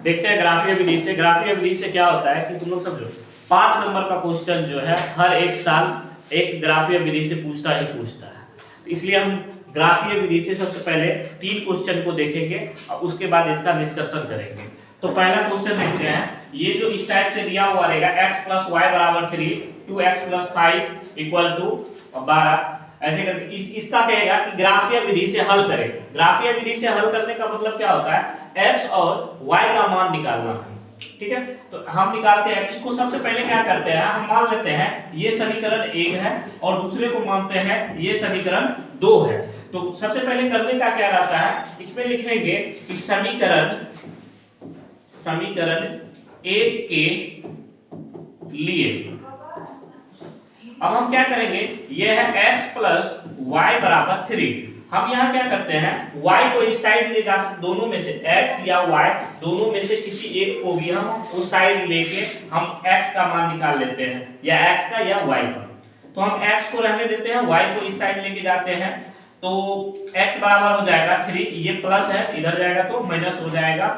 देखते हैं ग्राफीय विधि से। ग्राफीय विधि से क्या होता है कि तुम लोग समझो 5 नंबर का क्वेश्चन जो है हर एक साल एक ग्राफीय विधि से पूछता है। तो इसलिए हम ग्राफीय विधि से सबसे पहले 3 क्वेश्चन को देखेंगे और उसके बाद इसका डिस्कशन करेंगे। तो पहला क्वेश्चन देखते हैं, ये जो इस टाइप से दिया हुआ रहेगा x + y = 3, 2x + 5 = 12, ऐसे करके इसका कहेगा कि ग्राफीय विधि से हल करें। ग्राफीय विधि से हल करने का मतलब क्या होता है, x और y का मान निकालना है। ठीक है, तो हम निकालते हैं। इसको सबसे पहले क्या करते हैं, हम मान लेते हैं ये समीकरण 1 है और दूसरे को मानते हैं ये समीकरण 2 है। तो सबसे पहले करने का क्या रहता है, इसमें लिखेंगे कि समीकरण 1 के लिए अब हम क्या करेंगे, ये है x + y = 3। हम यहाँ क्या करते हैं, y को इस साइड ले जा सकते, दोनों में से x या y दोनों में से किसी एक को भी हम उस साइड लेके हम x का मान निकाल लेते हैं, या x का या y का। तो हम x को रहने देते हैं, y को इस साइड लेके जाते हैं, तो x बराबर हो जाएगा 3, ये प्लस है इधर जाएगा तो माइनस हो जाएगा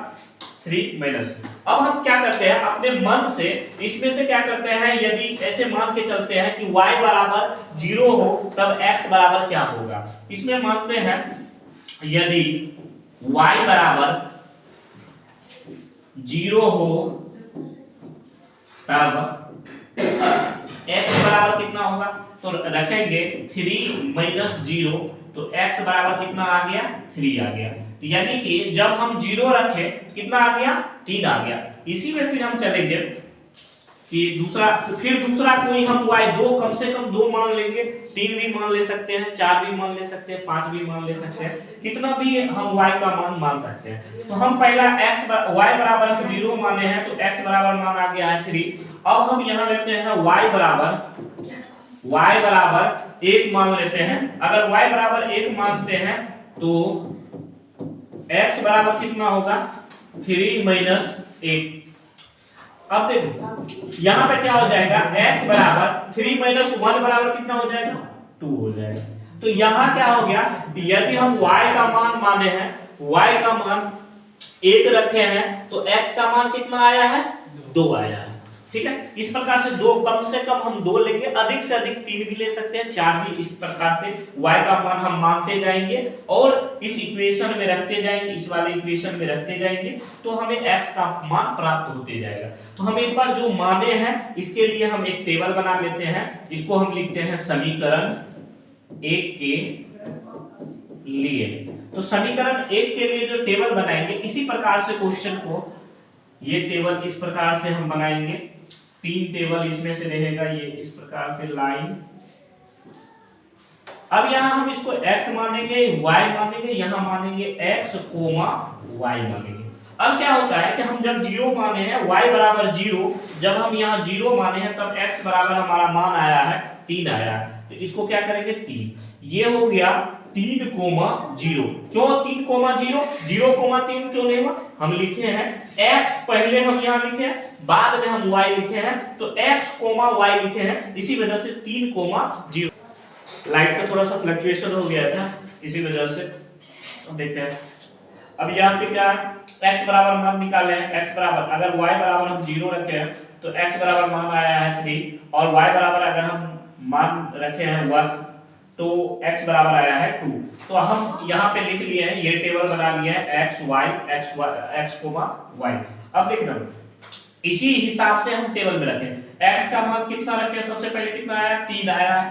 3 - अब हम क्या करते हैं, अपने मन से इसमें से क्या करते हैं, यदि ऐसे मान के चलते हैं कि y बराबर 0 हो तब x बराबर क्या होगा। इसमें मानते हैं यदि y बराबर 0 हो तब x बराबर कितना होगा, तो रखेंगे 3 - 0, तो x बराबर कितना आ गया, 3 आ गया। तो यानी कि जब हम 0 रखे कितना आ गया, 3 आ गया। इसी में फिर हम चलेंगे कि दूसरा कोई हम y 2 कम से कम 2 मान लेंगे, 3 भी मान ले सकते हैं, 4 भी मान ले सकते हैं, 5 भी मान ले सकते हैं, कितना भी हम y का मान सकते हैं। तो हम पहला y बराबर हम 0 माने हैं, तो x बराबर मान आ गया है 3। अब हम यहाँ लेते हैं y बराबर 1 मान लेते हैं। अगर y बराबर 1 मानते हैं तो x बराबर कितना होगा, 3 - 1। अब देखो यहाँ पे क्या हो जाएगा, x बराबर 3 - 1 बराबर कितना हो जाएगा, 2 हो जाएगा। तो यहाँ क्या हो गया, यदि हम y का मान माने हैं, y का मान 1 रखे हैं, तो x का मान कितना आया है, 2 आया है। ठीक है, इस प्रकार से 2 कम से कम हम 2 लेंगे, अधिक से अधिक 3 भी ले सकते हैं, 4 भी। इस प्रकार से y का मान हम मानते जाएंगे और इस इक्वेशन में रखते जाएंगे, इस वाले इक्वेशन में रखते जाएंगे, तो हमें x का मान प्राप्त होते जाएगा। तो हम एक बार जो माने हैं इसके लिए हम एक टेबल बना लेते हैं। इसको हम लिखते हैं समीकरण 1 के लिए। तो समीकरण 1 के लिए जो टेबल बनाएंगे, इसी प्रकार से क्वेश्चन को, ये टेबल इस प्रकार से हम बनाएंगे। 3 टेबल इसमें से रहेगा, ये इस प्रकार से लाइन। अब यहां हम इसको x मानेंगे, y मानेंगे, यहां मानेंगे x, y मानेंगे। अब क्या होता है कि हम जब 0 माने हैं, y बराबर 0, जब हम यहां 0 माने हैं तब x बराबर हमारा मान आया है 3 आया है। तो इसको क्या करेंगे, 3, ये हो गया 3, 0। क्यों 3, 0, 0, 3 क्यों नहीं हुआ, हम लिखे हैं x पहले हम यहाँ लिखे हैं, बाद में हम y लिखे हैं, तो x, y लिखे हैं, इसी वजह से 3, 0। लाइट का थोड़ा सा फ्लक्चुएशन हो गया था, इसी वजह से। देखते हैं अब यहाँ पे क्या है, x बराबर मान निकाले हैं। x बराबर, अगर y बराबर हम 0 रखे हैं तो x बराबर मान आया है 3, और y बराबर अगर हम मान रखे हैं 1 तो x बराबर आया है 2। तो हम यहाँ पे लिख लिए हैं, ये टेबल बना लिया है x, y, x, y। अब देखना इसी हिसाब से हम टेबल में रखें। x का मान कितना रखे, सबसे पहले कितना आया, 3 आया है,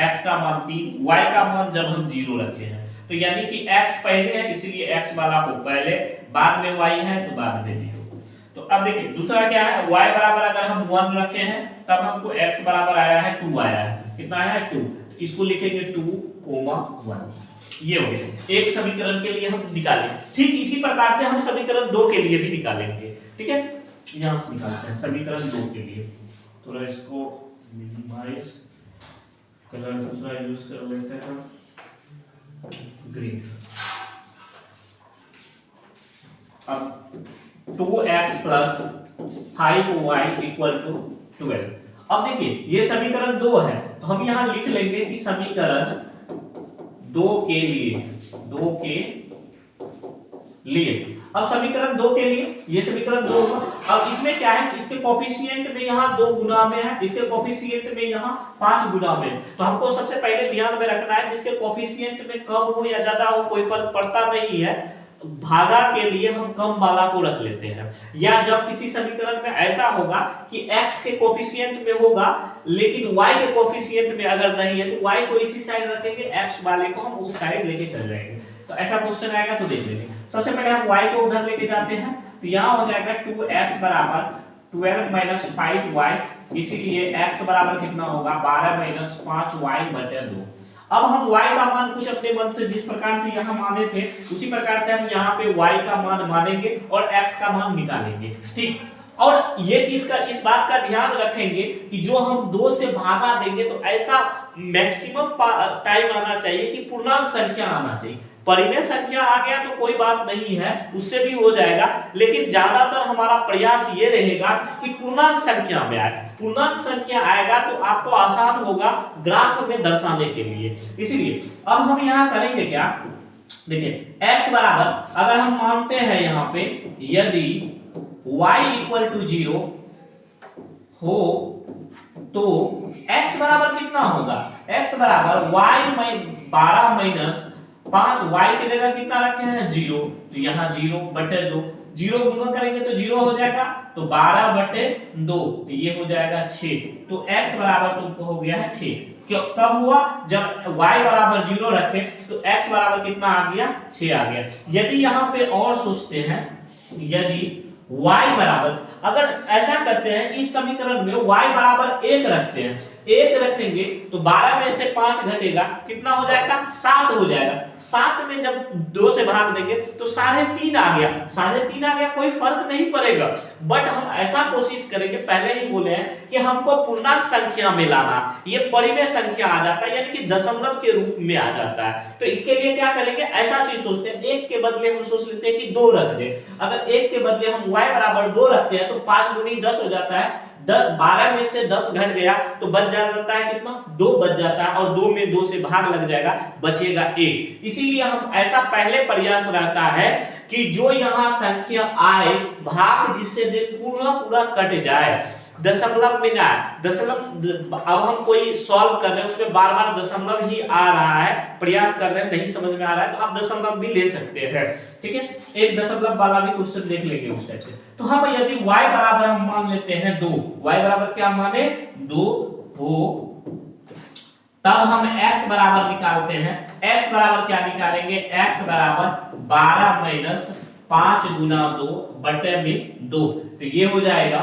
x का मान 3, y का मान जब हम 0 रखे हैं, तो यानी कि x पहले है इसलिए x वाला को पहले, बाद में y है तो बाद में 0। तो अब देखिए दूसरा क्या है, y बराबर अगर हम 1 रखे हैं तब हमको x बराबर आया है 2 आया है, कितना आया है 2। तो इसको लिखेंगे 2, 1। ये हो गया एक समीकरण के लिए हम निकाले। ठीक इसी प्रकार से हम समीकरण 2 के लिए भी निकालेंगे। ठीक है, यहां से निकालते हैं समीकरण 2 के लिए। थोड़ा इसको मिनिमाइज कलर दूसरा यूज कर लेते हैं, ग्रीन। अब 2x + 5y = 12। अब देखिए ये समीकरण 2 है, तो हम यहां लिख लेंगे कि समीकरण 2 के लिए अब समीकरण 2 के लिए ये समीकरण 2 होगा। अब इसमें क्या है, इसके कोफिशिएंट में यहाँ 2 गुना में है, इसके कोफिशिएंट में यहाँ 5 गुना में। तो हमको सबसे पहले ध्यान में रखना है जिसके कोफिशिएंट में कम हो या ज्यादा हो कोई फर्क पड़ता नहीं है, भागा के लिए हम कम वाला को रख लेते हैं। या जब किसी समीकरण में ऐसा होगा कि x के कोफिशिएंट में होगा लेकिन y के कोफिशिएंट में अगर नहीं है तो y को इसी साइड रखेंगे, x वाले को हम उस साइड लेके चल जाएंगे। तो ऐसा क्वेश्चन आएगा तो देख लेंगे। सबसे पहले हम y को उधर लेके जाते हैं, तो यहाँ हो जाएगा 2x बराबर 12 - 5y, इसीलिए x बराबर कितना होगा 12 - 5y/2। अब हम y का मान कुछ अपने मन से जिस प्रकार से यहाँ माने थे उसी प्रकार से हम यहाँ पे y का मान मानेंगे और x का मान निकालेंगे, ठीक। और ये चीज का इस बात का ध्यान रखेंगे कि जो हम 2 से भागा देंगे तो ऐसा मैक्सिमम टाइम आना चाहिए कि पूर्णांक संख्या आना चाहिए। परिमेय संख्या आ गया तो कोई बात नहीं है, उससे भी हो जाएगा, लेकिन ज्यादातर हमारा प्रयास ये रहेगा कि पूर्णांक संख्या में आए। पूर्णांक संख्या आएगा तो आपको आसान होगा ग्राफ में दर्शाने के लिए। इसीलिए अब हम यहाँ करेंगे क्या, देखिए x बराबर अगर हम मानते हैं यहाँ पे यदि y = 0 हो तो x बराबर कितना होगा, x बराबर y 12 - 5 y की जगह कितना रखे हैं 0, तो यहाँ 0/2, 0 गुणा करेंगे तो 0 हो जाएगा, तो 12/2 तो ये हो जाएगा 6। तो x बराबर तुमको हो गया है 6। क्यों कब हुआ, जब y बराबर 0 रखे तो x बराबर कितना आ गया 6 आ गया। यदि यहाँ पे और सोचते हैं, यदि y बराबर अगर ऐसा करते हैं इस समीकरण में y बराबर 1 रखते हैं, 1 रखेंगे तो 12 में से 5 घटेगा, कितना हो जाएगा 7 हो जाएगा। 7 में जब 2 से भाग देंगे तो 3.5 आ गया, 3.5 आ गया, कोई फर्क नहीं पड़ेगा। बट हम ऐसा कोशिश करेंगे, पहले ही बोले हैं कि हमको पूर्णांक संख्या में लाना, ये परिमेय संख्या आ जाता है यानी कि दशमलव के रूप में आ जाता है। तो इसके लिए क्या करेंगे, ऐसा चीज सोचते हैं 1 के बदले हम सोच लेते हैं कि 2 रख दे। अगर 1 के बदले हम y बराबर 2 रखते हैं तो 5 दूनी 10 हो जाता है, 12 में से 10 घट गया तो बच जाता है कितना 2 बच जाता है, और 2 में 2 से भाग लग जाएगा, बचेगा 1। इसीलिए हम ऐसा पहले प्रयास रहता है कि जो यहाँ संख्या आए भाग जिससे दे पूरा कट जाए, दशमलव में ना दशमलव। अब हम कोई सॉल्व कर रहे हैं उसमें बार दशमलव ही आ रहा है, प्रयास कर रहे हैं नहीं समझ में आ रहा है तो आप दशमलव भी ले सकते हैं, ठीक है। एक दशमलव वाला भी क्वेश्चन देख लेंगे उस टाइप से। तो हम यदि y बराबर हम मान लेते हैं 2, y बराबर क्या माने 2 हो, तब हम x बराबर निकालते हैं। x बराबर क्या निकालेंगे, x बराबर 12 - 5 गुना 2/2, तो ये हो जाएगा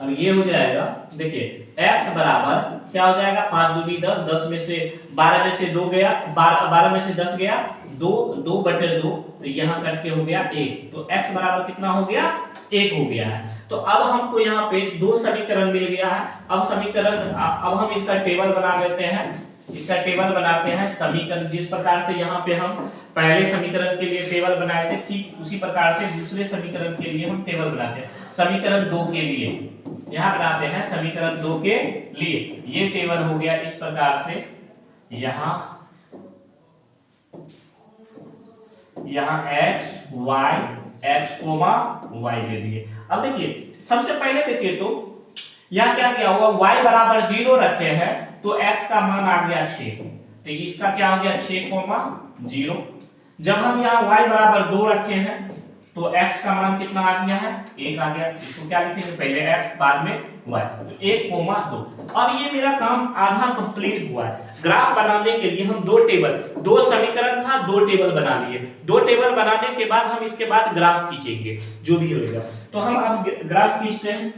और ये हो जाएगा, देखिए x बराबर क्या हो जाएगा 5 दूनी 10, 10 में से 12 में से 2 गया, 12 में से 10 गया 2/2, तो यहाँ कट के हो गया 1, तो x बराबर कितना हो गया 1 हो गया है। तो अब हमको यहाँ पे 2 समीकरण मिल गया है। अब हम इसका टेबल बना लेते हैं, इसका टेबल बनाते हैं। समीकरण जिस प्रकार से यहाँ पे हम पहले समीकरण के लिए टेबल बनाए थे ठीक उसी प्रकार से दूसरे समीकरण के लिए हम टेबल बनाते हैं। समीकरण 2 के लिए यहाँ बनाते हैं, समीकरण 2 के लिए ये टेबल हो गया इस प्रकार से, यहाँ x y दे दिए। अब देखिए सबसे पहले देखिए तो यहाँ क्या किया हुआ, y बराबर 0 रखे हैं तो x का मान आ गया 6, तो इसका क्या हो गया 6,0। जब हम यहाँ y बराबर 2 रखे हैं तो x का मान कितना आ गया है 1 आ गया। इसको क्या लिखेंगे, पहले x बाद में y, तो 1,2। अब ये मेरा काम आधा कंप्लीट हुआ है। ग्राफ बनाने के लिए हम 2 समीकरण था 2 टेबल बना लिए। 2 टेबल बनाने के बाद हम इसके बाद ग्राफ खींचेंगे जो भी होगा। तो हम अब ग्राफ खींचते हैं।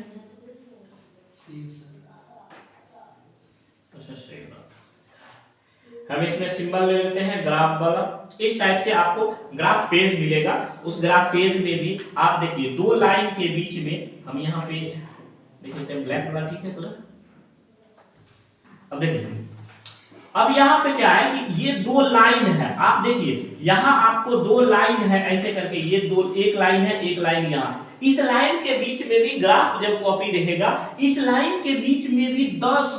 हम इसमें सिंबल ले लेते हैं ग्राफ वाला। इस टाइप से आपको ग्राफ पेज मिलेगा। उस ग्राफ पेज में भी आप देखिए 2 लाइन के बीच में हम यहाँ पे देखिए ब्लैक वाला, ठीक है कलर। अब देखिए अब यहाँ पे क्या है कि ये 2 लाइन है, आप देखिए यहाँ आपको 2 लाइन है ऐसे करके, ये 2 एक लाइन है एक लाइन यहाँ, इस लाइन के बीच में भी ग्राफ जब कॉपी रहेगा, इस लाइन के बीच में भी 10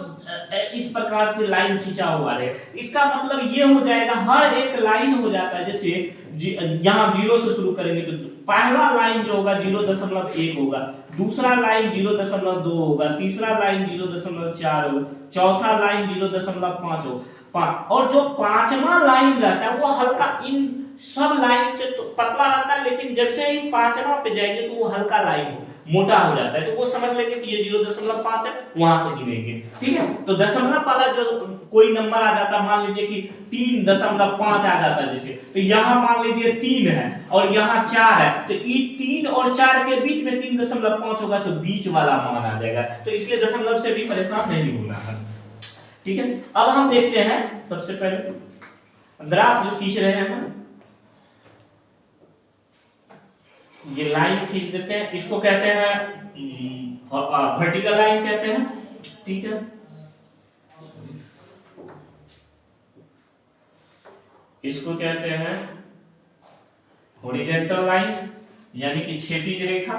इस प्रकार से लाइन खींचा हुआ रहे। इसका मतलब ये हो जाएगा हर एक लाइन हो जाता है, जैसे यहाँ 0 से शुरू करेंगे तो पहला लाइन जो होगा 0.1 होगा, दूसरा लाइन 0.2 होगा, तीसरा लाइन 0.4 होगा, चौथा लाइन 0.5 होगा, और जो पांचवा लाइन रहता है वो हल्का इन सब लाइन से तो पतला रहता है, लेकिन जब से ही पांचवा पे जाएंगे तो वो हल्का लाइन मोटा हो जाता है, तो वो समझ लेंगे कि ये 0.5 है, वहां से गिनेंगे। ठीक है, तो दशमलव वाला जो कोई नंबर आ जाता, मान लीजिए कि 3.5 आ जाता है जैसे, तो यहाँ मान लीजिए 3 है और यहाँ 4 है, तो ये 3 और 4 के बीच में 3.5 होगा, तो बीच वाला मान आ जाएगा। तो इसलिए दशमलव से भी परेशान नहीं होना है। ठीक है, अब हम देखते हैं सबसे पहले ग्राफ जो खींच रहे हैं, ये लाइन खींच देते हैं, इसको कहते हैं वर्टिकल लाइन कहते हैं। ठीक है, इसको कहते हैं हॉरिजॉन्टल लाइन यानी कि क्षैतिज रेखा।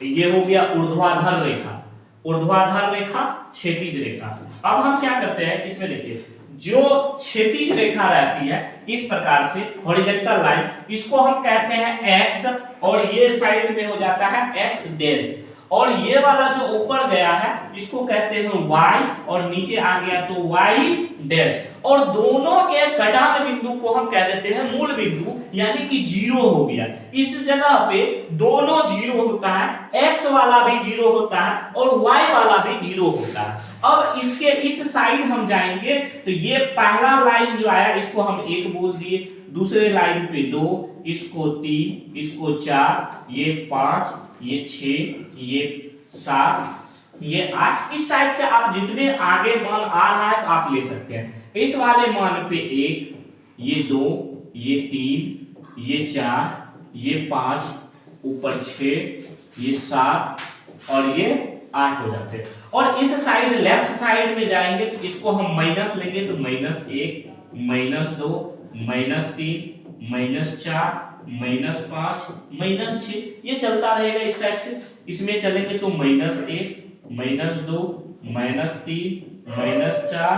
ये हो गया ऊर्ध्वाधर रेखा, ऊर्ध्वाधर रेखा, क्षैतिज रेखा। अब हम क्या करते हैं इसमें, देखिए जो क्षैतिज रेखा रहती है इस प्रकार से हॉरिजॉन्टल लाइन, इसको हम कहते हैं एक्स, और ये साइड में हो जाता है एक्स डैश, और ये वाला जो ऊपर गया है इसको कहते हैं वाई, और नीचे आ गया तो वाई डैश, और दोनों के घटान बिंदु को हम कह देते हैं मूल बिंदु, यानी कि 0 हो गया। इस जगह पे दोनों 0 होता है, x वाला भी 0 होता है और y वाला भी 0 होता है। अब इसके इस साइड हम जाएंगे तो ये पहला लाइन जो आया इसको हम 1 बोल दिए, दूसरे लाइन पे 2, इसको 3, इसको 4, ये 5, ये 6, ये 7, ये 8। इस टाइप से आप जितने आगे मान आ रहा है आप ले सकते हैं। इस वाले मान पे 1, ये 2, ये 3, ये 4, ये 5, ऊपर 6, ये 7 और ये 8 हो जाते हैं। और इस साइड लेफ्ट साइड में जाएंगे तो इसको हम माइनस लेंगे, तो -1, -2, -3, -4, -5, -6, ये चलता रहेगा इस टाइप से। इसमें चलेंगे तो -1, -2, -3, -4,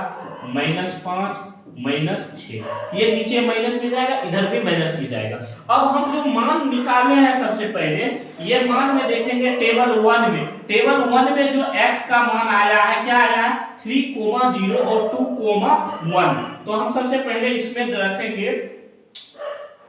-5, -6, ये नीचे माइनस में जाएगा, इधर भी माइनस में जाएगा। अब हम जो मान निकाले हैं सबसे पहले, ये मान में देखेंगे टेबल 1 में, टेबल 1 में जो x का मान आया है, क्या आया है 3,0 और 2,1। तो हम सबसे पहले इसमें रखेंगे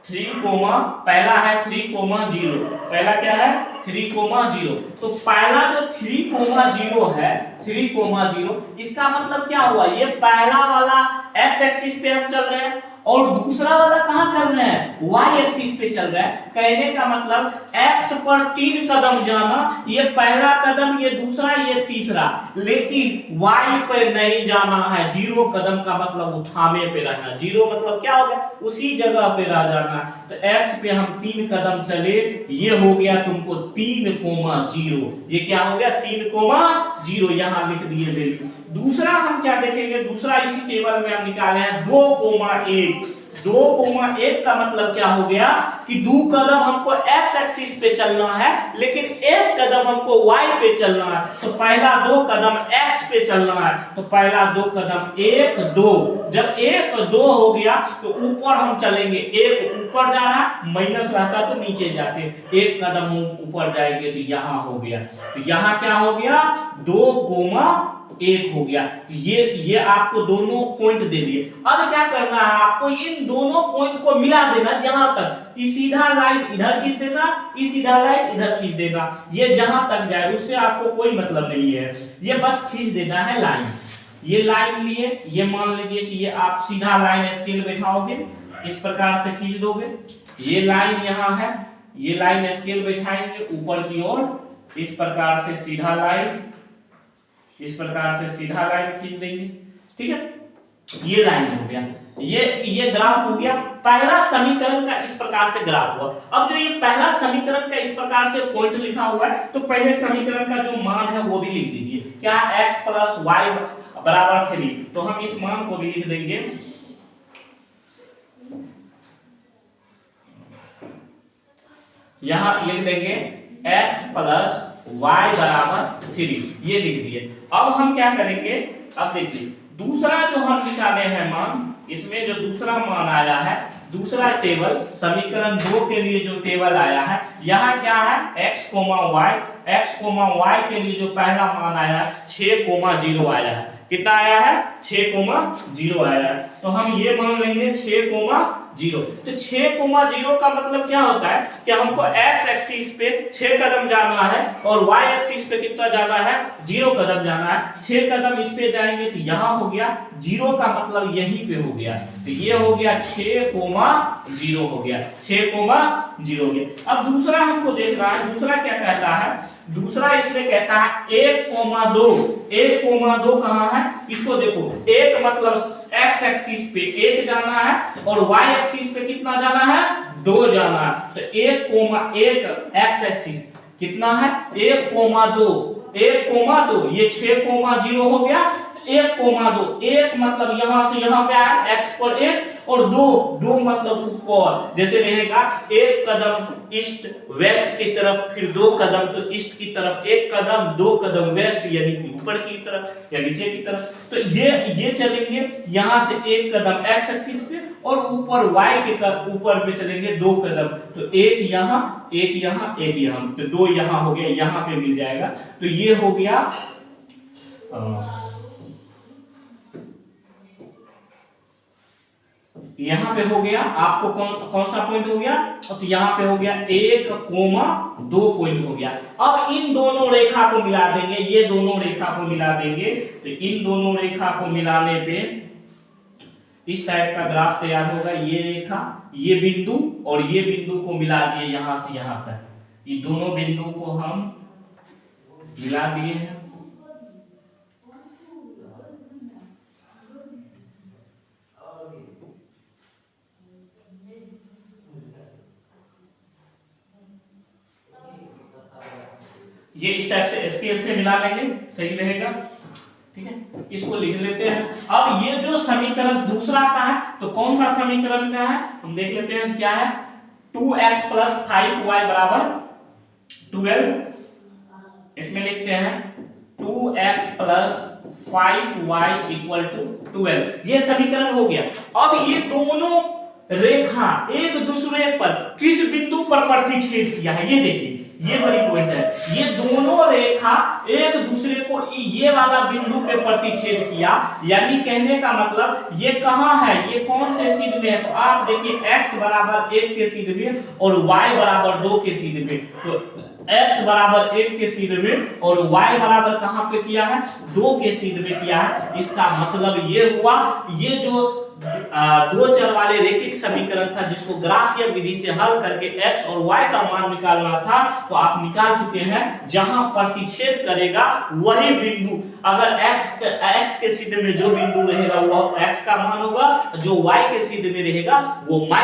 3, पहला है 3,0, पहला क्या है 3,0। तो पहला जो 3,0 है, 3,0, इसका मतलब क्या हुआ, ये पहला वाला x एक्सिस पे हम चल रहे हैं और दूसरा वाला कहां चल रहे हैं, y एक्सिस पे चल रहा है। कहने का मतलब x पर 3 कदम जाना, ये पहला कदम, ये दूसरा, ये तीसरा, लेकिन y पे नहीं जाना है। 0 कदम का मतलब उठावे पे रहना, 0 मतलब क्या होगा, उसी जगह पे रह जाना। तो x पे हम 3 कदम चले, ये हो गया तुमको 3,0, ये क्या हो गया 3,0, यहां लिख दिए वैल्यू। दूसरा हम क्या देखेंगे, दूसरा इसी टेबल में हम निकाले हैं 2,1। 2,1 का मतलब क्या हो गया कि 2 कदम हमको x एक्सिस पे चलना है, लेकिन 1 कदम हमको y पे चलना है। तो पहला 2 कदम x पे चलना है, तो पहला 2 कदम 1, 2। जब 1, 2 हो गया तो ऊपर हम चलेंगे, 1 ऊपर जा रहा, माइनस रहता तो नीचे जाते, 1 कदम ऊपर जाएंगे तो यहां हो गया, तो यहां क्या हो गया 2,1 हो गया। तो ये आपको दोनों पॉइंट दे दिए। अब क्या करना है आपको, इन दोनों पॉइंट को मिला देना, जहां तक ये सीधा लाइन इधर खींच देना, ये सीधा लाइन इधर खींच देना, ये जहां तक जाए उससे आपको कोई मतलब नहीं है, ये बस खींच देना है लाइन। ये लाइन लिए, ये मान लीजिए कि ये आप सीधा लाइन स्केल बैठाओगे, इस प्रकार से खींच दोगे, ये लाइन यहाँ है, ये लाइन स्केल बैठाएंगे ऊपर की ओर, इस प्रकार से सीधा लाइन, इस प्रकार से सीधा लाइन खींच देंगे। ठीक है, ये लाइन हो गया, ये ग्राफ हो गया। पहला समीकरण का इस प्रकार से ग्राफ हुआ। अब जो ये पहला समीकरण का इस प्रकार से पॉइंट लिखा हुआ है, तो पहले समीकरण का जो मान है वो भी लिख दीजिए, क्या x + y = 3। तो हम इस मान को भी लिख देंगे, यहाँ लिख देंगे x प्लस वाई बराबर 3, ये लिख दिए। अब हम क्या करेंगे, अब देखिए दूसरा जो हम निकाले हैं मान, इसमें जो दूसरा मान आया है, दूसरा टेबल समीकरण 2 के लिए जो टेबल आया है, यहाँ क्या है x, y के लिए जो पहला मान आया 6,0 आया है। कितना आया है 6,0 आया है। तो हम ये मान लेंगे 6,0। तो 6,0 का मतलब क्या होता है कि हमको x एक्सिस पे 6 कदम जाना है और y एक्सिस पे कितना जाना है 0 कदम जाना है। 6 कदम इस पे जाएंगे तो यहाँ हो गया 0 का मतलब यहीं पे हो गया, तो ये हो गया 6,0 हो गया, 6,0 हो गया। अब दूसरा हमको देखना है, दूसरा क्या कहता है, दूसरा इसमें कहता है 1,2। 1,2 कहाँ है, इसको देखो, 1 मतलब x एक्सिस पे 1 जाना है और y एक्सिस पे कितना जाना है 2 जाना है। तो 1,1 x एक्सिस कितना है 1,2, 1,2 ये 6,0 हो गया। 1,2, 1 मतलब यहां से यहां पे आया x पर 1 और 2 मतलब ऊपर, जैसे रहेगा 1 कदम ईस्ट वेस्ट की तरफ, फिर 2 कदम तो ईस्ट की तरफ, 1 कदम 2 कदम वेस्ट यानी कि ऊपर की तरफ या नीचे की तरफ। तो ये चलेंगे यहां से 1 कदम x एक्सिस पे और ऊपर y के ऊपर पे चलेंगे 2 कदम, तो 1 यहां 1 यहां 1 यहां, तो 2 यहां हो गया, यहां पे मिल जाएगा। तो ये हो गया यहां पे हो गया आपको कौन सा पॉइंट हो गया, तो यहां पे हो गया 1,2 पॉइंट हो गया। अब इन दोनों रेखा को मिला देंगे, ये दोनों रेखा को मिला देंगे, तो इन दोनों रेखा को मिलाने पे इस टाइप का ग्राफ तैयार होगा। ये रेखा, ये बिंदु और ये बिंदु को मिला दिए यहां से यहां तक, ये दोनों बिंदु को हम मिला दिए हैं। ये इस टाइप से स्केल से मिला लेंगे, सही रहेगा, ठीक है। इसको लिख लेते हैं। अब ये जो समीकरण दूसरा का है, तो कौन सा समीकरण का है हम देख लेते हैं क्या है। 2x प्लस 5y बराबर 12, इसमें लिखते हैं 2x plus 5y equal to 12, ये समीकरण हो गया। अब ये दोनों रेखा एक दूसरे पर किस बिंदु पर प्रतिच्छेद किया है, ये देखिए, ये बड़ी पॉइंट है। ये दोनों रेखा एक दूसरे को ये वाला बिंदु पे प्रतिच्छेद किया, यानी कहने का मतलब ये कहां है, ये कौन से सीध में है, तो आप देखिए x बराबर 1 के सीध में और y बराबर 2 के सीध में। तो x बराबर 1 के सीध में और y बराबर कहां पे किया है 2 के सीध में किया है। इसका मतलब ये हुआ, ये जो 2 चर वाले रैखिक समीकरण था जिसको ग्राफीय विधि से हल करके x और y का मान निकालना था, तो आप निकाल चुके हैं। जहां प्रतिच्छेद करेगा वही बिंदु, अगर x के सीध में जो बिंदु रहेगा वो x का मान होगा, जो y के सीध में रहेगा वो y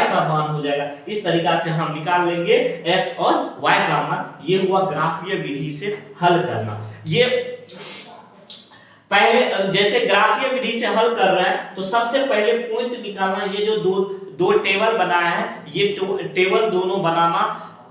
का मान हो जाएगा। इस तरीका से हम निकाल लेंगे x और y का मान। ये हुआ ग्राफीय विधि से हल करना। ये पहले जैसे ग्राफीय विधि से हल कर रहे हैं तो सबसे पहले पॉइंट निकालना, ये जो दो टेबल बनाया है, ये टेबल दोनों बनाना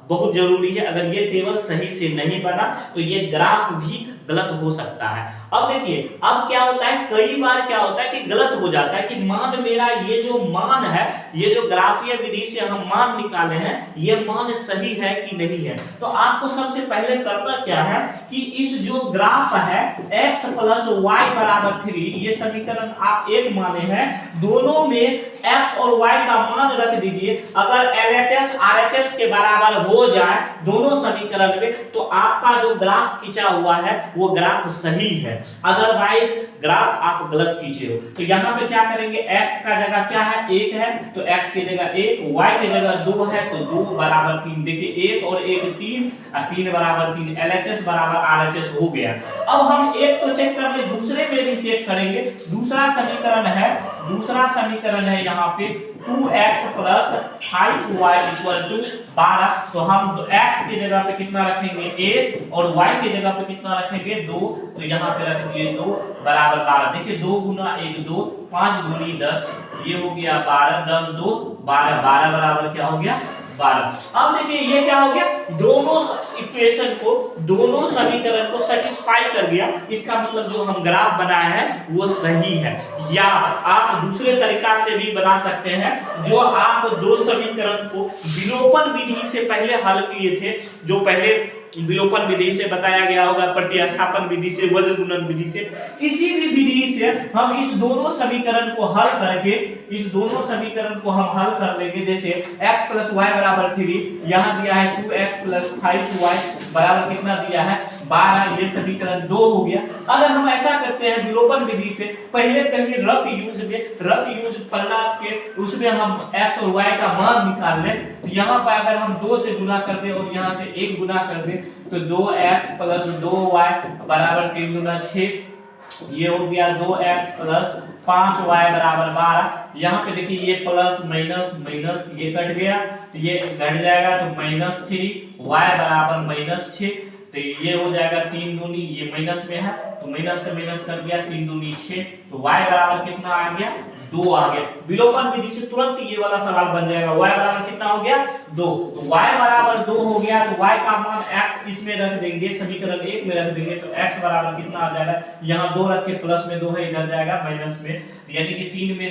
बहुत जरूरी है। अगर ये टेबल सही से नहीं बना तो ये ग्राफ भी गलत हो सकता है। अब देखिए, अब क्या होता है, कई बार क्या होता है कि गलत हो जाता है कि मान मेरा ये जो मान है, ये जो ग्राफीय विधि से हम मान निकाले हैं, ये मान सही है कि नहीं है। तो आपको सबसे पहले करना क्या है कि इस जो ग्राफ है x प्लस वाई बराबर 3, ये समीकरण आप एक माने हैं, दोनों में x और y का मान रख दीजिए। अगर LHS RHS के बराबर हो जाए दोनों समीकरण में, तो आपका जो ग्राफ खींचा हुआ है वो ग्राफ सही है, अदरवाइज ग्राफ आप गलत खींचे हो। तो यहाँ पे क्या करेंगे, x का जगह क्या है 1 है, तो x की जगह 1, y की जगह 2 है, तो 2 बराबर 3। देखिए 1 और 1 3, 3 बराबर 3, LHS बराबर RHS हो गया। अब हम एक तो चेक कर ले, दूसरे में भी चेक करेंगे। दूसरा समीकरण है यहाँ पे 2x plus 5y equal to 12। तो हम x की जगह पे कितना रखेंगे 1 और y की जगह पे कितना रखेंगे 2, तो यहाँ पे रख दिए 2 बराबर 12। देखिए 2 गुना 1 2, 5 दूनी 10, ये हो गया 12, 10 2 12, 12 बराबर क्या हो गया 12। अब देखिए ये क्या हो गया, दोनों इक्वेशन को, दोनों समीकरण को सेटिस्फाई कर गया। इसका मतलब जो हम ग्राफ बनाए हैं वो सही है। या आप दूसरे तरीका से भी बना सकते हैं, जो आप दो समीकरण को विलोपन विधि से पहले हल किए थे, जो पहले विलोपन विधि से बताया गया होगा, प्रतिस्थापन विधि से, वज्र गुणन विधि से, किसी भी विधि से हम इस दोनों समीकरण को हल करके, इस दोनों समीकरण को हम हल कर लेंगे। जैसे x + y = 3, यहां दिया है 2x + 5y बराबर कितना दिया है 12, ये समीकरण 2 हो गया। अगर हम ऐसा करते हैं विलोपन विधि से, पहले कहीं रफ यूज पढ़ना के उसमें हम x और y का मान निकाल लें, तो यहां पर अगर हम 2 से गुना कर दें और यहां से 1 गुना कर दें, तो 2x + 2y = 3 × 6, ये हो गया 2x + 5y = 12। यहाँ पे देखिए ये प्लस माइनस माइनस ये कट गया, तो ये घट जाएगा, तो -3y = -6, तो ये हो जाएगा 3 दूनी, ये माइनस में है तो माइनस से माइनस कर दिया, 3 दूनी 6, तो y बराबर कितना आ गया 2 आ गया। विलोपन विधि से तुरंत ये वाला सवाल बन जाएगा, y बराबर कितना हो गया 2, तो y बराबर 2 हो गया, तो y का मान x इसमें रख देंगे, समीकरण 1 में रख देंगे, तो x बराबर कितना आ जाएगा, यहाँ 2 रखे, प्लस में 2 है, इधर जाएगा माइनस में, यानी कि 3 में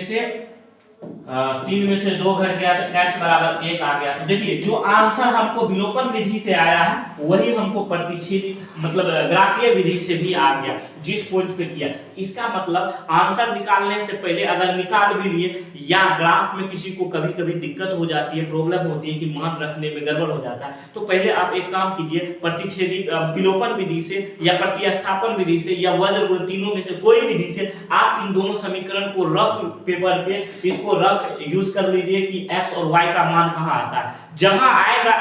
से 2 घट गया, तो x बराबर 1 आ गया। तो देखिए जो आंसर हमको विलोपन विधि से आया है वही हमको प्रतिच्छेदी मतलब ग्राफीय विधि से भी आ गया, जिस पॉइंट पे किया। इसका मतलब आंसर निकालने से पहले अगर निकाल भी लिए, या ग्राफ में किसी को कभी कभी दिक्कत हो जाती है, प्रॉब्लम होती है कि मान रखने में गड़बड़ हो जाता है, तो पहले आप एक काम कीजिए, प्रतिच्छेदी विलोपन विधि से या प्रतिस्थापन विधि से या वज्र गुणन, तीनों में से कोई विधि से आप इन दोनों समीकरण को रफ पेपर पे इसको रफ यूज कर लीजिए कि x और y का मान कहां आता है। जहां आएगा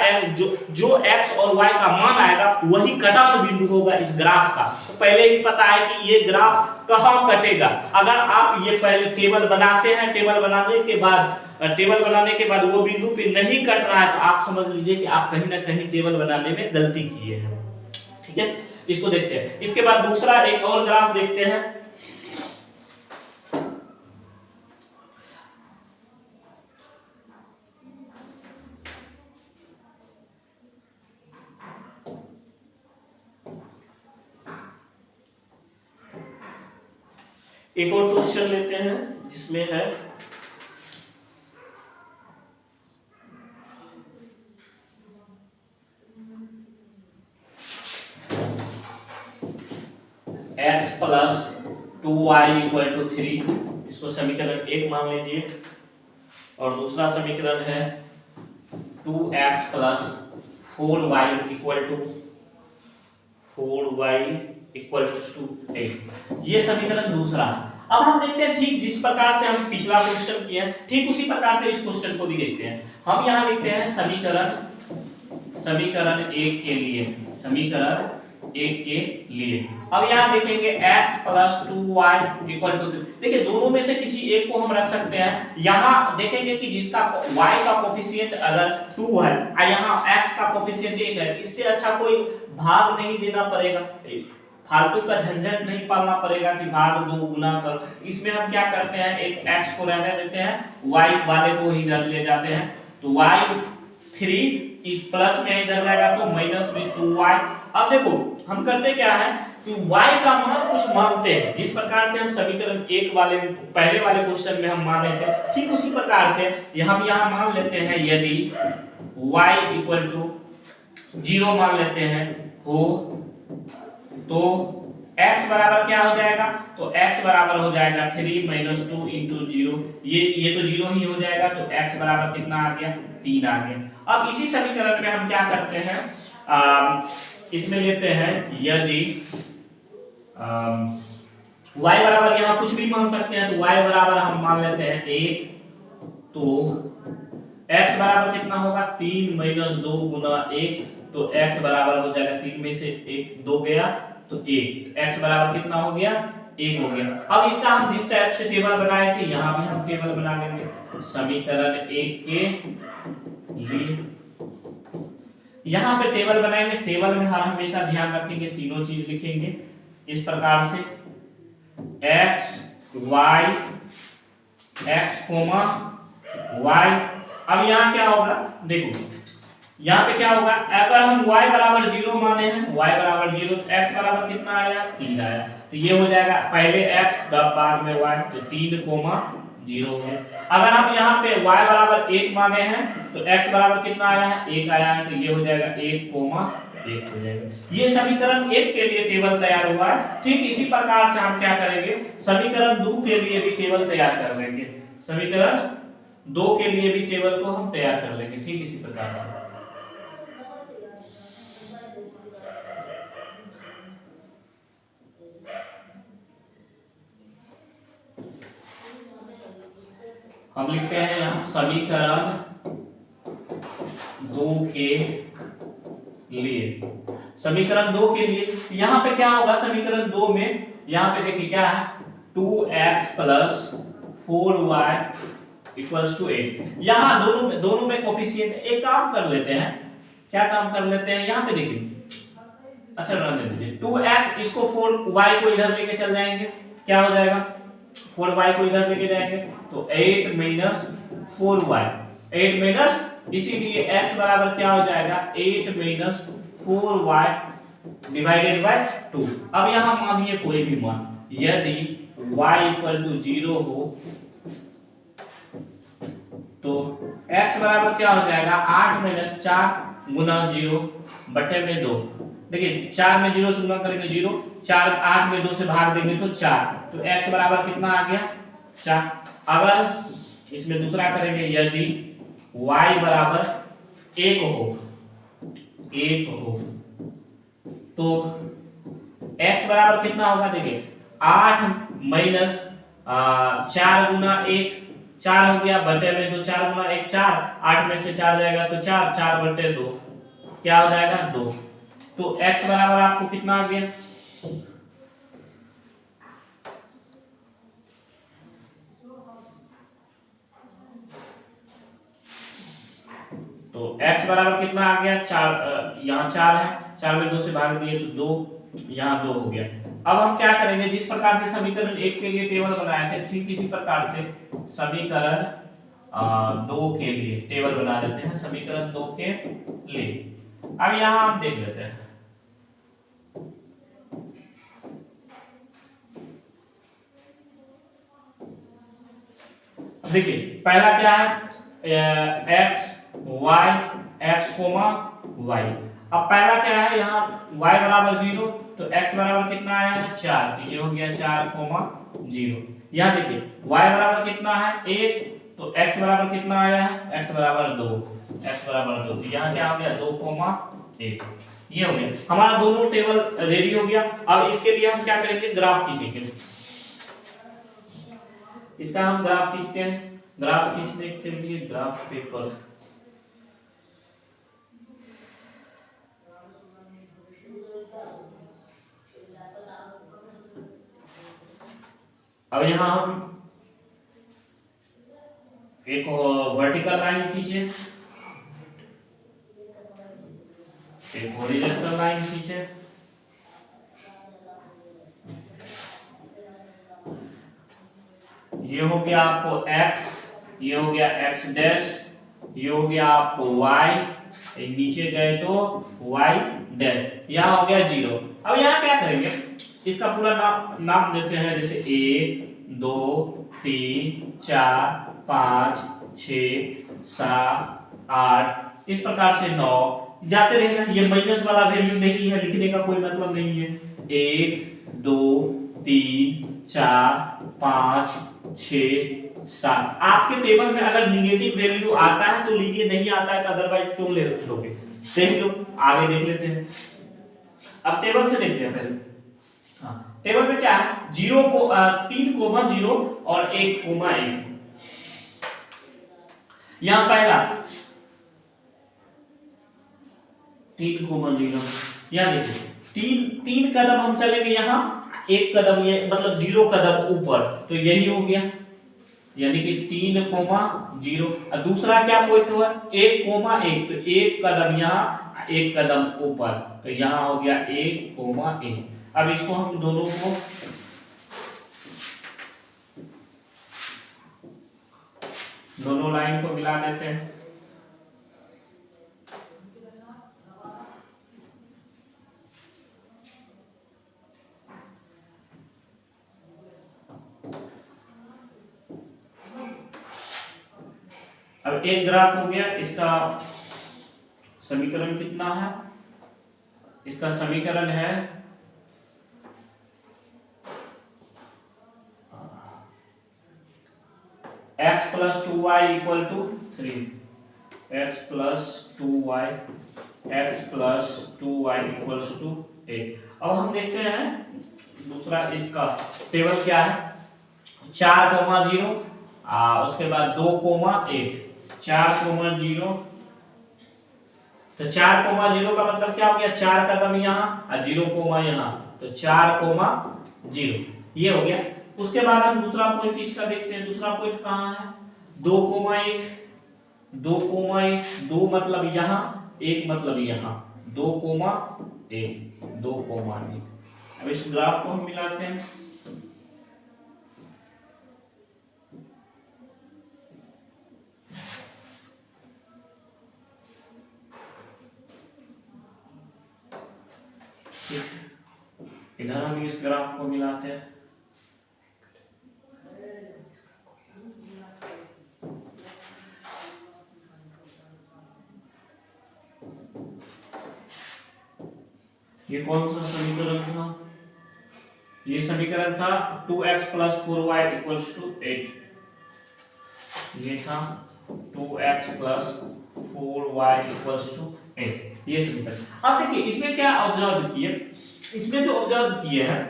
जो x और y का मान आएगा वही कट ऑफ बिंदु होगा इस ग्राफ का। तो पहले ही पता है कि ये ग्राफ कहां कटेगा। अगर आप ये पहले टेबल बनाते हैं, टेबल बनाने के बाद वो बिंदु पे नहीं कट रहा है, तो आप समझ लीजिए कि आप कहीं ना कहीं टेबल बनाने में गलती किए हैं। ठीक है, इसको देखते हैं। इसके बाद दूसरा एक और ग्राफ देखते हैं। एक और क्वेश्चन लेते हैं जिसमें है x + 2y = 3, इसको समीकरण 1 मान लीजिए, और दूसरा समीकरण है 2x + 4y = 8, ये समीकरण दूसरा है। अब हम देखते हैं, ठीक जिस प्रकार से हम पिछला क्वेश्चन किए हैं, ठीक उसी प्रकार से इस क्वेश्चन को भी देखते हैं। हम यहाँ लिखते हैं समीकरण 1 के लिए, अब यहाँ देखेंगे x + 2y = 3। देखिए दोनों में से किसी एक को हम रख सकते हैं। यहाँ देखेंगे कि जिसका y का कोफिशिएंट अगर 2 है और यहाँ x का कोफिशिएंट 1 है, इससे अच्छा कोई भाग नहीं देना पड़ेगा, फालतू का झंझट नहीं पालना पड़ेगा कि भाग 2 गुना करो। इसमें हम क्या करते हैं, एक x को रहने देते हैं, y वाले को इधर ले जाते हैं, तो y3 इस प्लस में इधर जाएगा, तो माइनस में 2y। अब देखो हम करते क्या है कि y का मान कुछ मानते हैं, जिस प्रकार से हम समीकरण 1 वाले पहले वाले क्वेश्चन में हम माने थे, ठीक उसी प्रकार से हम यहाँ मान लेते हैं, यदि y = 0 मान लेते हैं हो, तो x बराबर क्या हो जाएगा, तो x बराबर हो जाएगा 3 - 2 × 0, ये तो 0 ही हो जाएगा, तो x बराबर कितना आ गया 3 आ गया। अब इसी समीकरण में हम क्या करते हैं, इसमें लेते हैं, यदि y बराबर यहाँ कुछ भी मान सकते हैं, तो y बराबर हम मान लेते हैं 1, तो x बराबर कितना होगा 3 - 2 × 1, तो x बराबर हो जाएगा 3 में से 1 2 गया, तो 1, x बराबर कितना हो गया 1 हो गया। अब इसका हम जिस टाइप से टेबल बनाए थे यहाँ भी हम टेबल बना लेंगे, समीकरण 1 के लिए यहाँ पे टेबल बनाएंगे। टेबल में हम हमेशा ध्यान रखेंगे, तीनों चीज लिखेंगे इस प्रकार से, x y अब यहाँ क्या होगा, देखो यहाँ पे क्या होगा, अगर हम y बराबर 0 माने हैं, y बराबर 0, तो x बराबर कितना आया, 3 आया, तो ये हो जाएगा पहले x तब बाद में y, तो 3 कोमा 0 है। अगर हम यहाँ पे y बराबर 1 माने हैं तो x बराबर कितना आया है, 1 आया है, तो ये हो जाएगा 1 कोमा 1 हो जाएगा। ये समीकरण 1 के लिए टेबल तैयार हुआ है। ठीक इसी प्रकार से हम क्या करेंगे, समीकरण 2 के लिए भी टेबल तैयार कर लेंगे, समीकरण 2 के लिए भी टेबल को हम तैयार कर लेंगे, ठीक इसी प्रकार से। हम लिखते हैं यहाँ समीकरण 2 के लिए, समीकरण 2 के लिए यहाँ पे क्या होगा, समीकरण 2 में यहाँ पे देखिए क्या है, 2x plus 4y equals to 8। यहाँ दोनों में कोफिशिएंट, एक काम कर लेते हैं, क्या काम कर लेते हैं, यहाँ पे देखिए, अच्छा रहने दीजिए, 2x, इसको 4y को इधर लेके चल जाएंगे, क्या हो जाएगा, 4y को इधर लेके जाएंगे तो 8 माइनस 4y, 8 माइनस, इसीलिए x बराबर क्या हो जाएगा, 8 माइनस 4y डिवाइडेड बाय 2। अब यहाँ मानिए कोई भी मान, यदि y इक्वल टू 0 हो तो x बराबर क्या हो जाएगा, 8 माइनस 4 गुना 0 बटे में 2। देखिए 4 में 0 से गुना करेंगे 0, 4 8 में 2 से भाग देंगे तो 4, तो x बराबर कितना आ गया, 4। अगर इसमें दूसरा करेंगे, यदि y बराबर 1 हो तो x बराबर कितना होगा, देखिए 8 माइनस 4 गुना 1, 4 हो गया बटे में 2, 4 गुना 1 4, 8 में से 4 जाएगा तो 4, 4 बटे 2 क्या हो जाएगा, 2। तो x बराबर आपको कितना आ गया, तो x बराबर कितना आ गया, 4, यहाँ 4 है, 4 में 2 से भाग दिए तो 2, यहाँ 2 हो गया। अब हम क्या करेंगे, जिस प्रकार से समीकरण 1 के लिए टेबल बनाए थे, ठीक इसी प्रकार से समीकरण 2 के लिए टेबल बना लेते हैं, समीकरण 2 के लिए। अब यहाँ हम देख लेते हैं, देखिए पहला क्या है, x y x comma y। अब पहला क्या है, यहाँ y बराबर 0 तो x बराबर कितना आया है, 4, तो ये हो गया 4 कोमा 0। यहाँ देखिए y बराबर कितना है, 1, तो x बराबर कितना आया है, x बराबर 2, x बराबर 2, तो यहाँ क्या हो गया, 2 कोमा 1। ये हो गया, हमारा दोनों टेबल रेडी हो गया। अब इसके लिए हम क्या करेंगे, ग्राफ खींचेंगे, इसका हम ग्राफ खींचते हैं। ग्राफ खींचने के लिए ग्राफ पेपर, अब यहां हम एक वर्टिकल लाइन खींचे, एक हॉरिजॉन्टल लाइन खींचे, ये हो गया आपको x, ये हो गया x डैश, ये हो गया आपको y, नीचे गए तो y डैश, यहाँ हो गया 0। अब यहाँ क्या करेंगे, इसका पूरा नाम देते हैं, जैसे 1 2 3 4 5 6 7 8, इस प्रकार से 9 जाते रहेगा। ये माइनस वाला वैल्यू नहीं है, लिखने का कोई मतलब नहीं है। 1 2 3 4 5 6 7, आपके टेबल में अगर निगेटिव वैल्यू आता है तो लीजिए, नहीं आता है तो अदरवाइज क्यों ले लोगे, देख लो, आगे देख लेते हैं। अब टेबल से देखते हैं पहले, हाँ टेबल में क्या है, 0 को 3 कोमा 0 और 1 कोमा 1। यहां पहला 3 कोमा 0, यहां देखिए 3 कदम हम चलेंगे, यहां 1 कदम, ये मतलब 0 कदम ऊपर, तो यही हो गया, यानी कि 3 कोमा 0। और दूसरा क्या पॉइंट हुआ, 1 कोमा 1, तो 1 कदम यहाँ 1 कदम ऊपर, तो यहाँ हो गया 1 कोमा 1। अब इसको हम दोनों को दोनों लाइन को मिला देते हैं। अब एक ग्राफ हो गया, इसका समीकरण कितना है? इसका समीकरण है x plus 2y equal to 3, x plus 2y equals to 8। अब हम देखते हैं दूसरा, इसका टेबल क्या है, 4,0 उसके बाद 2,1, 4,0 तो 4,0 का मतलब क्या हो गया, 4 कदम यहाँ और 0, यहाँ, तो 4,0 ये हो गया। उसके बाद हम दूसरा पॉइंट इसका देखते हैं। दूसरा पॉइंट कहाँ है, 2,1, 2 मतलब यहाँ, 1 मतलब यहाँ, 2,1, 2,1। अब इस ग्राफ को हम मिलाते हैं। इधर हम इस ग्राफ को मिलाते हैं। ये कौन सा समीकरण था, ये समीकरण था 2x plus 4y equals to 8। ये था 2x plus 4y equals to 8, ये समीकरण। अब देखिए इसमें क्या ऑब्जर्व किए, इसमें जो ऑब्जर्व किए हैं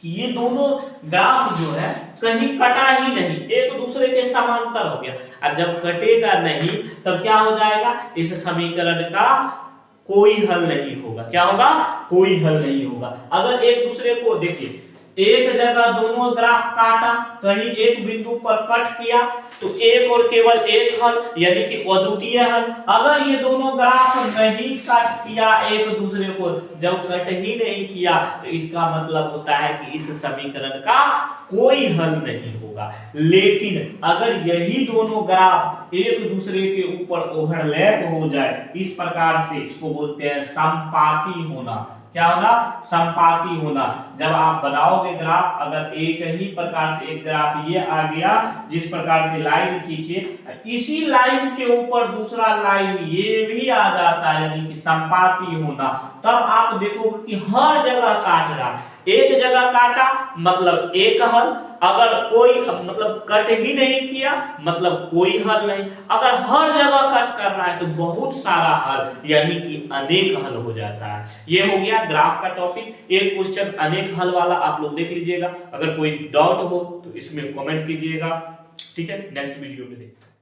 कि ये दोनों ग्राफ जो है कहीं कटा ही नहीं, एक दूसरे के समांतर हो गया। और जब कटेगा नहीं तब क्या हो जाएगा, इस समीकरण का कोई हल नहीं होगा। क्या होगा, कोई हल नहीं होगा। अगर एक दूसरे को देखिए, एक जगह दोनों ग्राफ काटा, कहीं एक बिंदु पर कट किया, तो एक और केवल एक हल, यानी कि अद्वितीय हल। अगर ये दोनों ग्राफ नहीं कट किया एक दूसरे को, जब कट ही नहीं किया, तो इसका मतलब होता है कि इस समीकरण का कोई हल नहीं होगा। लेकिन अगर यही दोनों ग्राफ एक दूसरे के ऊपर ओवरलैप हो जाए, इस प्रकार से, इसको बोलते हैं संपाती होना। क्या होगा, संपाती होना। जब आप बनाओगे ग्राफ, अगर एक ही प्रकार से एक ग्राफ ये आ गया, जिस प्रकार से लाइन खींचे, इसी लाइन के ऊपर दूसरा लाइन ये भी आ जाता है, यानी कि संपाती होना, तब आप देखोगे कि हर जगह काट रहा। एक जगह काटा मतलब एक हल, अगर कोई मतलब कट ही नहीं किया मतलब कोई हल नहीं, अगर हर जगह कट कर रहा है तो बहुत सारा हल, यानी कि अनेक हल हो जाता है। ये हो गया ग्राफ का टॉपिक। एक क्वेश्चन अनेक हल वाला आप लोग देख लीजिएगा। अगर कोई डाउट हो तो इसमें कमेंट कीजिएगा। ठीक है, नेक्स्ट वीडियो में देखते हैं।